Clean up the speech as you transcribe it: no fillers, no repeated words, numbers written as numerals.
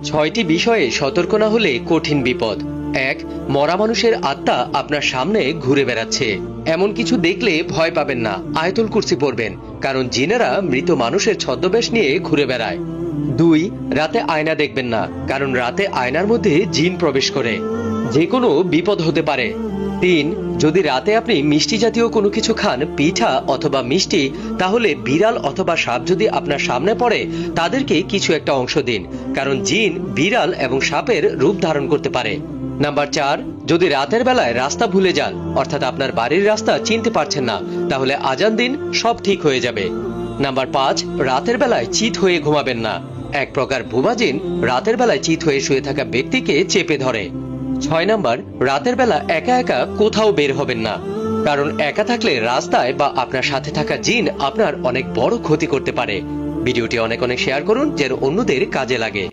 6টি বিষয়ে সতর্ক না হলে কঠিন বিপদ। 1. মরা মানুষের আত্মা আপনার সামনে ঘুরে বেড়াচ্ছে। এমন কিছু দেখলে ভয় পাবেন না, আয়াতুল কুরসি পড়বেন, কারণ জিনেরা মৃত মানুষের ছদ্মবেশ নিয়ে ঘুরে বেড়ায়। 2. রাতে আয়না দেখবেন না, কারণ রাতে আয়নার মধ্যে জিন প্রবেশ করে, যে কোনো বিপদ হতে পারে। 3. যদি রাতে আপনি মিষ্টি জাতীয় কোনো কিছু খান, পিঠা অথবা মিষ্টি, তাহলে বিড়াল অথবা সাপ যদি আপনার সামনে পড়ে তাদেরকে কিছু একটা অংশ দিন, কারণ জিন বিড়াল এবং সাপের রূপ ধারণ করতে পারে। নাম্বার 4. যদি রাতের বেলায় রাস্তা ভুলে যান, অর্থাৎ আপনার বাড়ির রাস্তা চিনতে পারছেন না, তাহলে আজান দিন, সব ঠিক হয়ে যাবে। নাম্বার 5. রাতের বেলায় চিত হয়ে ঘুমাবেন না। এক প্রকার ভুমা জিন রাতের বেলায় চিত হয়ে শুয়ে থাকা ব্যক্তিকে চেপে ধরে। 6 নাম্বার, রাতের বেলা একা একা কোথাও বের হবেন না, কারণ একা থাকলে রাস্তায় বা আপনার সাথে থাকা জিন আপনার অনেক বড় ক্ষতি করতে পারে। ভিডিওটি অনেক শেয়ার করুন যেন অন্যদের কাজে লাগে।